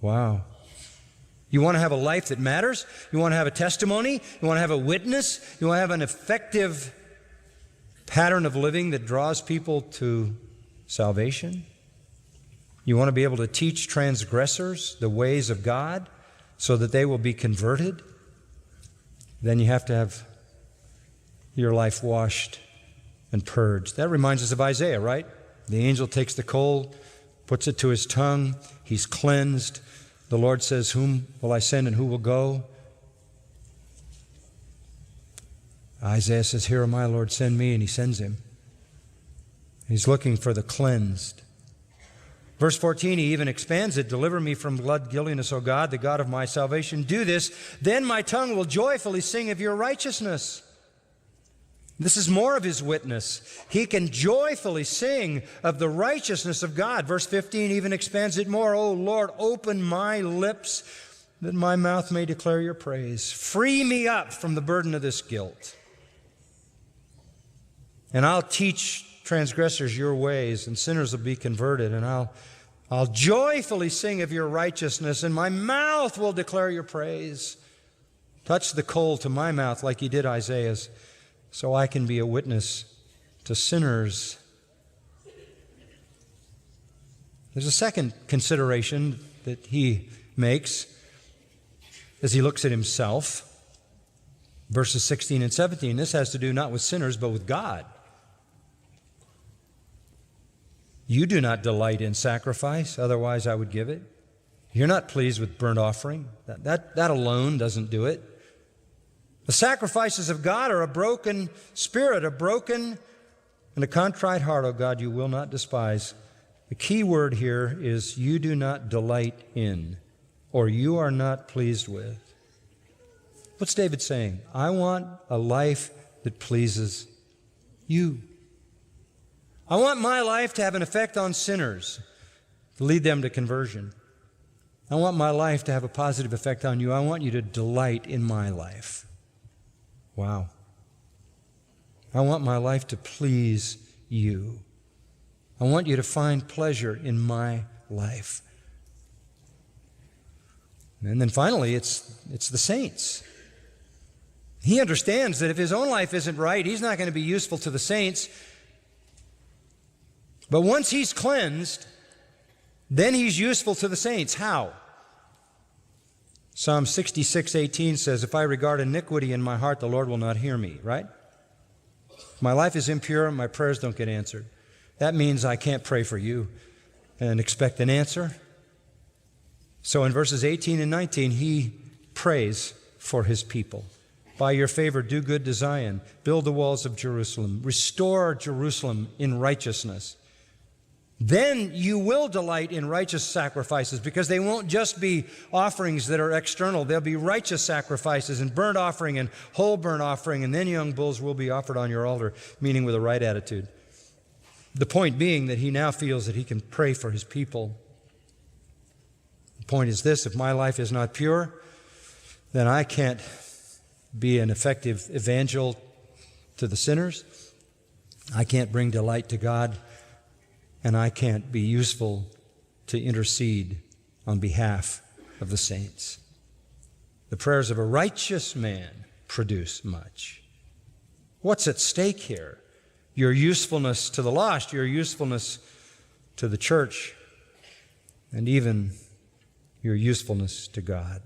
Wow. You want to have a life that matters? You want to have a testimony? You want to have a witness? You want to have an effective pattern of living that draws people to salvation? You want to be able to teach transgressors the ways of God so that they will be converted? Then you have to have your life washed and purged. That reminds us of Isaiah, right? The angel takes the coal, puts it to his tongue. He's cleansed. The Lord says, "Whom will I send and who will go?" Isaiah says, "Here am I, Lord, send me," and he sends him. He's looking for the cleansed. Verse 14, he even expands it. "Deliver me from blood guiltiness, O God, the God of my salvation. Do this, then my tongue will joyfully sing of your righteousness." This is more of his witness. He can joyfully sing of the righteousness of God. Verse 15 even expands it more. "O Lord, open my lips, that my mouth may declare your praise. Free me up from the burden of this guilt. And I'll teach transgressors your ways, and sinners will be converted. And I'll joyfully sing of your righteousness, and my mouth will declare your praise." Touch the coal to my mouth like he did Isaiah's, so I can be a witness to sinners. There's a second consideration that he makes as he looks at himself. Verses 16 and 17. This has to do not with sinners, but with God. "You do not delight in sacrifice, otherwise I would give it. You're not pleased with burnt offering." That alone doesn't do it. The sacrifices of God are a broken spirit, a broken and a contrite heart, O God, you will not despise. The key word here is "you do not delight in," or "you are not pleased with." What's David saying? I want a life that pleases you. I want my life to have an effect on sinners, to lead them to conversion. I want my life to have a positive effect on you. I want you to delight in my life. Wow. I want my life to please you. I want you to find pleasure in my life. And then finally, it's the saints. He understands that if his own life isn't right, he's not going to be useful to the saints. But once he's cleansed, then he's useful to the saints. How? Psalm 66:18 says, "If I regard iniquity in my heart, the Lord will not hear me," right? If my life is impure, my prayers don't get answered. That means I can't pray for you and expect an answer. So in verses 18 and 19, he prays for his people. "By your favor, do good to Zion. Build the walls of Jerusalem. Restore Jerusalem in righteousness. Then you will delight in righteous sacrifices," because they won't just be offerings that are external. They'll be righteous sacrifices and burnt offering and whole burnt offering, and then young bulls will be offered on your altar, meaning with a right attitude. The point being that he now feels that he can pray for his people. The point is this: if my life is not pure, then I can't be an effective evangel to the sinners. I can't bring delight to God. And I can't be useful to intercede on behalf of the saints. The prayers of a righteous man produce much. What's at stake here? Your usefulness to the lost, your usefulness to the church, and even your usefulness to God.